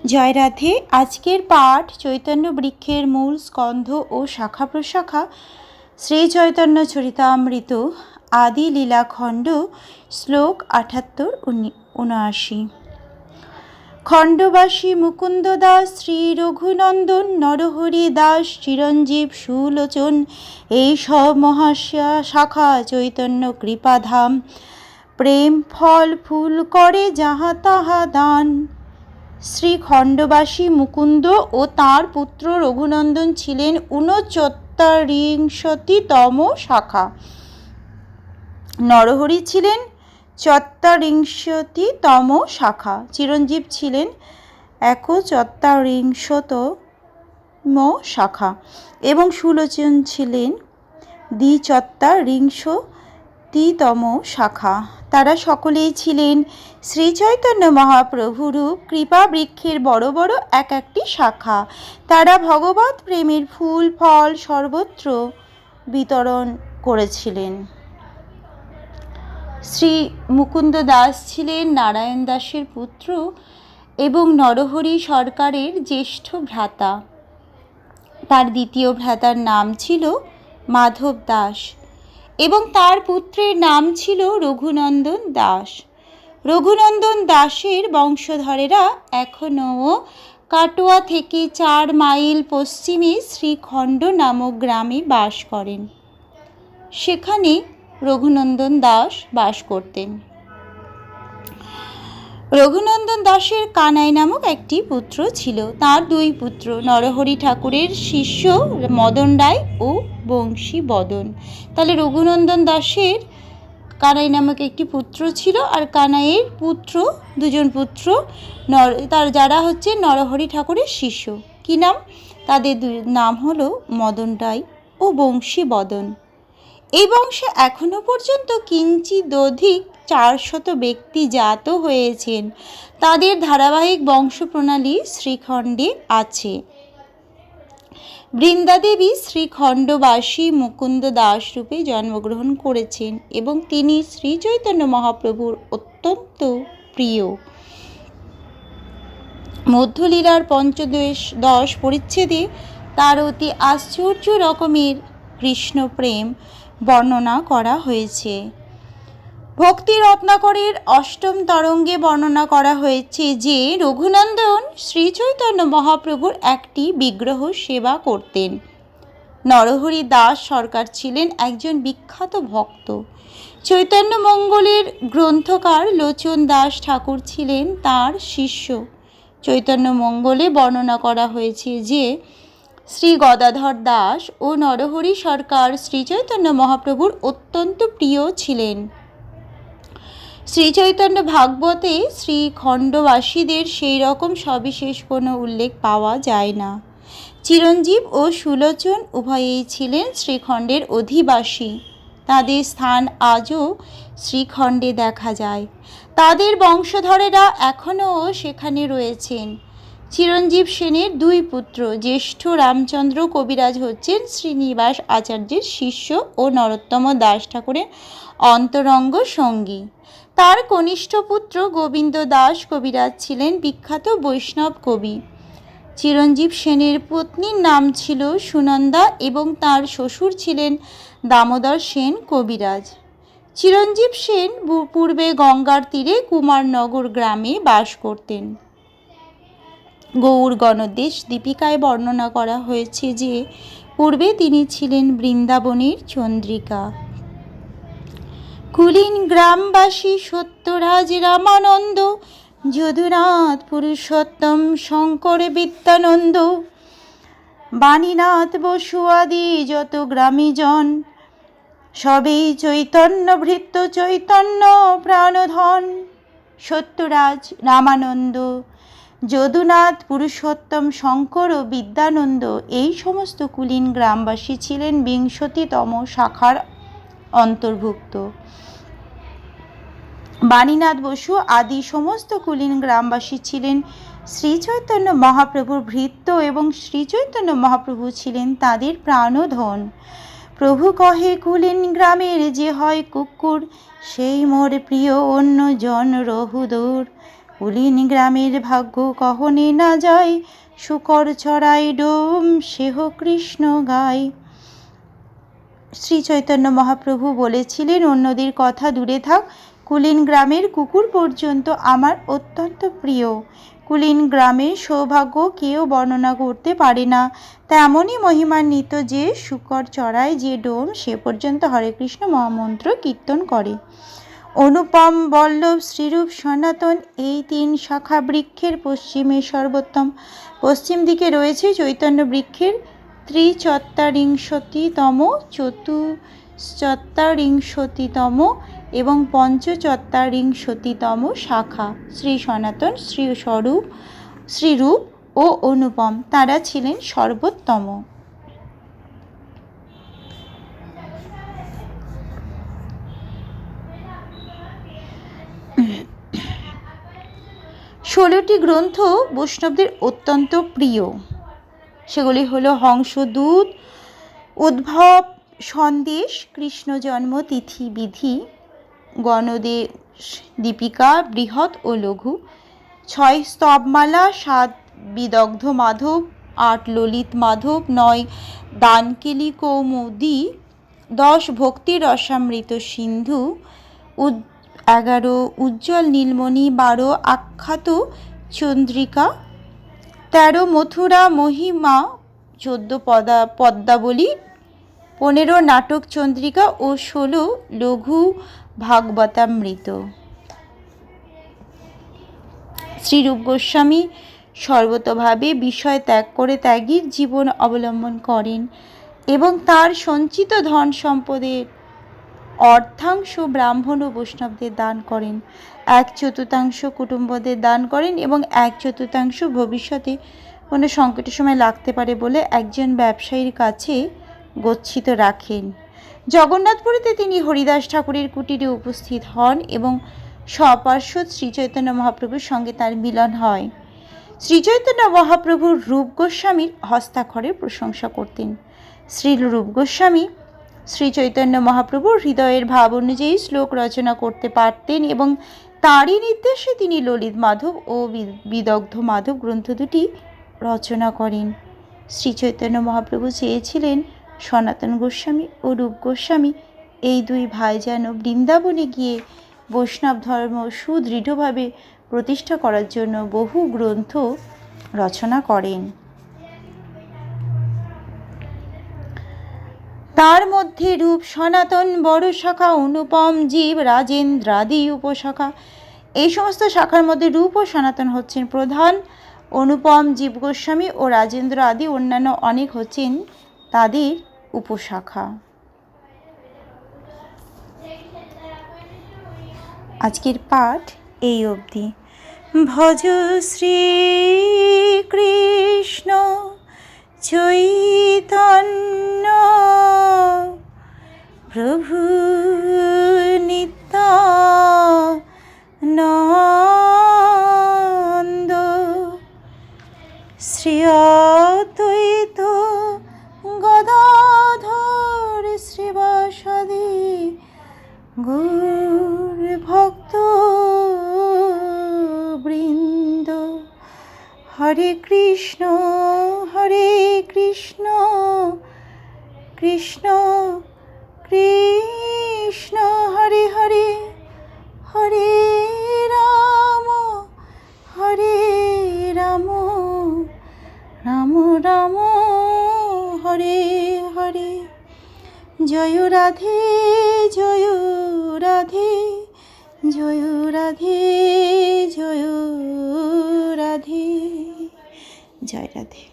জয় রাধে। আজকের পাঠ চৈতন্য বৃক্ষের মূল স্কন্ধ ও শাখা প্রশাখা শ্রী চৈতন্য চরিতামৃত আদি লীলাখণ্ড শ্লোক 78-79। খণ্ডবাসী মুকুন্দ দাস শ্রী রঘুনন্দন নরহরি দাস চিরঞ্জীব সুলোচন এই সব মহাশয়া শাখা চৈতন্য কৃপাধাম প্রেম ফল ফুল করে যাহা তাহা দান। শ্রী খণ্ডবাসী মুকুন্দ ও তাঁর পুত্র রঘুনন্দন ছিলেন 39তম শাখা, নরহরি ছিলেন 44তম শাখা, চিরঞ্জীব ছিলেন 41তম শাখা এবং সুলোচন ছিলেন 42তম শাখা। তারা সকলেই ছিলেন শ্রী চৈতন্য মহাপ্রভুরূপ কৃপা বৃক্ষের বড় বড় এক একটি শাখা। তারা ভগবৎ প্রেমের ফুল ফল সর্বত্র বিতরণ করেছিলেন। শ্রী মুকুন্দ দাস ছিলেন নারায়ণ দাসের পুত্র এবং নরহরি সরকারের জ্যেষ্ঠ ভ্রাতা। তার দ্বিতীয় ভ্রাতার নাম ছিল মাধব দাস এবং তার পুত্রের নাম ছিল রঘুনন্দন দাস। রঘুনন্দন দাসের বংশধরেরা এখনও কাটোয়া থেকে 4 মাইল পশ্চিমে শ্রীখণ্ড নামক গ্রামে বাস করেন। সেখানে রঘুনন্দন দাস বাস করতেন। রঘুনন্দন দাসের কানাই নামক একটি পুত্র ছিল। তার 2 পুত্র, নরহরি ঠাকুরের শিষ্য মদন রায় ও বংশী বদন। তাহলে রঘুনন্দন দাসের কানাই নামক একটি পুত্র ছিল, আর কানাইয়ের পুত্র 2জন পুত্র তার যারা হচ্ছে নরহরি ঠাকুরের শিষ্য। কি নাম? তাদের নাম হলো মদন রায় ও বংশী বদন। এই বংশে এখনো পর্যন্ত কিঞ্চিদধিক 400 ব্যক্তি জাত হয়েছেন। তাদের ধারাবাহিক বংশপ্রণালী শ্রীখণ্ডে আছে। বৃন্দাদেবী শ্রীখণ্ডবাসী মুকুন্দ দাস রূপে জন্মগ্রহণ করেছেন এবং তিনি শ্রী চৈতন্য মহাপ্রভুর অত্যন্ত প্রিয়। মধ্যলীলার 15 পরিচ্ছেদে তার অতি আশ্চর্য রকমের কৃষ্ণ প্রেম বর্ণনা করা হয়েছে। ভক্তি রত্নাকরের 8ম তরঙ্গে বর্ণনা করা হয়েছে যে রঘুনন্দন শ্রী চৈতন্য মহাপ্রভুর একটি বিগ্রহ সেবা করতেন। নরহরি দাস সরকার ছিলেন একজন বিখ্যাত ভক্ত। চৈতন্য মঙ্গলের গ্রন্থকার লোচন দাস ঠাকুর ছিলেন তার শিষ্য। চৈতন্য মঙ্গলে বর্ণনা করা হয়েছে যে শ্রী গদাধর দাস ও নরহরি সরকার শ্রী চৈতন্য মহাপ্রভুর অত্যন্ত প্রিয় ছিলেন। শ্রী চৈতন্য ভাগবতে শ্রীখণ্ডবাসীদের সেই রকম সবিশেষ কোনো উল্লেখ পাওয়া যায় না। চিরঞ্জীব ও সুলোচন উভয়েই ছিলেন শ্রীখণ্ডের অধিবাসী। তাদের স্থান আজও শ্রীখণ্ডে দেখা যায়। তাদের বংশধরেরা এখনও সেখানে রয়েছেন। চিরঞ্জীব সেনের 2 পুত্র, জ্যেষ্ঠ রামচন্দ্র কবিরাজ হচ্ছেন শ্রীনিবাস আচার্যের শিষ্য ও নরোত্তম দাস ঠাকুরের অন্তরঙ্গ সঙ্গী। তার কনিষ্ঠ পুত্র গোবিন্দ দাস কবিরাজ ছিলেন বিখ্যাত বৈষ্ণব কবি। চিরঞ্জীব সেনের পত্নীর নাম ছিল সুনন্দা এবং তার শ্বশুর ছিলেন দামোদর সেন কবিরাজ। চিরঞ্জীব সেন পূর্বে গঙ্গার তীরে কুমারনগর গ্রামে বাস করতেন। গৌর গণদেশ দীপিকায় বর্ণনা করা হয়েছে যে পূর্বে তিনি ছিলেন বৃন্দাবনের চন্দ্রিকা। কুলীন গ্রামবাসী সত্যরাজ রামানন্দ, যদুনাথ পুরুষোত্তম শঙ্কর বিদ্যানন্দ, বাণীনাথ বসু আদি যত গ্রামীজন সবেই চৈতন্য ভৃত্য চৈতন্য প্রাণধন। সত্যরাজ রামানন্দ, যদুনাথ পুরুষোত্তম শঙ্কর ও বিদ্যানন্দ এই সমস্ত কুলীন গ্রামবাসী ছিলেন 20তম শাখার অন্তর্ভুক্ত। বাণীনাথ বসু আদি সমস্ত কুলীন গ্রামবাসী ছিলেন শ্রী চৈতন্য মহাপ্রভুর ভৃত্য এবং শ্রী চৈতন্য মহাপ্রভু ছিলেন তাদের প্রাণধন। প্রভু কহে কুলীন গ্রামের যে হয় কুকুর, সেই মোর প্রিয় অন্য জন রহুদূর। কুলীন গ্রামের ভাগ্য কহনে না যায়, শুকর চড়াই ডোম সেহ কৃষ্ণ গায়। শ্রী চৈতন্য মহাপ্রভু বলেছিলেন, অন্যদের কথা দূরে থাক, কুলীন গ্রামের কুকুর পর্যন্ত আমার অত্যন্ত প্রিয়। কুলীন গ্রামের সৌভাগ্য কেউ বর্ণনা করতে পারে না। তেমনই মহিমান্বিত যে শুকর চড়ায় যে ডোম, সে পর্যন্ত হরে কৃষ্ণ মহামন্ত্র কীর্তন করে। অনুপম, বল্লভ, শ্রীরূপ, সনাতন এই তিন শাখা বৃক্ষের পশ্চিমে সর্বোত্তম। পশ্চিম দিকে রয়েছে চৈতন্য বৃক্ষের ত্রিচত্বারিংশতিতম, চতুশ্চত্বারিংশতিতম এবং পঞ্চচত্বারিংশতিতম শাখা। শ্রী সনাতন, শ্রী স্বরূপ, শ্রীরূপ ও অনুপম তারা ছিলেন সর্বোত্তম। 16টি গ্রন্থ বৈষ্ণবদের অত্যন্ত প্রিয়। সেগুলি হলো হংসদূত, উদ্ভব, সন্দেশ, কৃষ্ণ জন্ম তিথি বিধি, গণদেশ দীপিকা, বৃহৎ ও লঘু, 6 স্তবমালা, 7 বিদগ্ধ মাধব, 8 ললিত মাধব, 9 দানকেলি কৌমুদী, 10 ভক্তি রসামৃত সিন্ধু, 11 উজ্জ্বল নীলমণি, 12 আখ্যাত চন্দ্রিকা, 13 মথুরা মহিমা, 14 পদ্মাবলী, 15 নাটক চন্দ্রিকা ও 16 লঘু ভাগবতামৃত। শ্রীরূপ গোস্বামী সর্বতোভাবে বিষয় ত্যাগ করে ত্যাগীর জীবন অবলম্বন করেন এবং তার সঞ্চিত ধন সম্পদের অর্ধাংশ ব্রাহ্মণ ও বৈষ্ণবদের দান করেন, 1/4 কুটুম্বদের দান করেন এবং 1/4 ভবিষ্যতে কোনো সংকটের সময় লাগতে পারে বলে একজন ব্যবসায়ীর কাছে গচ্ছিত রাখেন। জগন্নাথপুরীতে তিনি হরিদাস ঠাকুরের কুটিরে উপস্থিত হন এবং সপার্শ্বদ শ্রীচৈতন্য মহাপ্রভুর সঙ্গে তার মিলন হয়। শ্রীচৈতন্য মহাপ্রভুর রূপ গোস্বামীর হস্তাক্ষরের প্রশংসা করতেন। শ্রী রূপ গোস্বামী শ্রীচৈতন্য মহাপ্রভুর হৃদয়ের ভাব অনুযায়ী শ্লোক রচনা করতে পারতেন এবং তারই নির্দেশে তিনি ললিত মাধব ও বিদগ্ধ মাধব গ্রন্থ দুটি রচনা করেন। শ্রীচৈতন্য মহাপ্রভু চেয়েছিলেন সনাতন গোস্বামী ও রূপ গোস্বামী এই দুই ভাই যেন বৃন্দাবনে গিয়ে বৈষ্ণব ধর্ম সুদৃঢ়ভাবে প্রতিষ্ঠা করার জন্য বহু গ্রন্থ রচনা করেন। তার মধ্যে রূপ সনাতন বড় শাখা, অনুপম, জীব, রাজেন্দ্রাদি উপশাখা। এই সমস্ত শাখার মধ্যে রূপ ও সনাতন হচ্ছেন প্রধান। অনুপম, জীব গোস্বামী ও রাজেন্দ্র আদি অন্যান্য অনেক হচ্ছেন তাদের উপশাখা। আজকের পাঠ এই অবধি। ভজ শ্রী কৃষ্ণ চৈতন্য প্রভু নিত্যানন্দ, শ্রী অদ্বৈত গদাধর শ্রীবাসাদি গৌর ভক্ত বৃন্দ। হরে কৃষ্ণ কৃষ্ণ কৃষ্ণ হরে হরে, হরে রাম রাম রাম হরে হরে। জয় রাধে জয় রাধে, জয় রাধে জয় রাধে, জয় রাধে।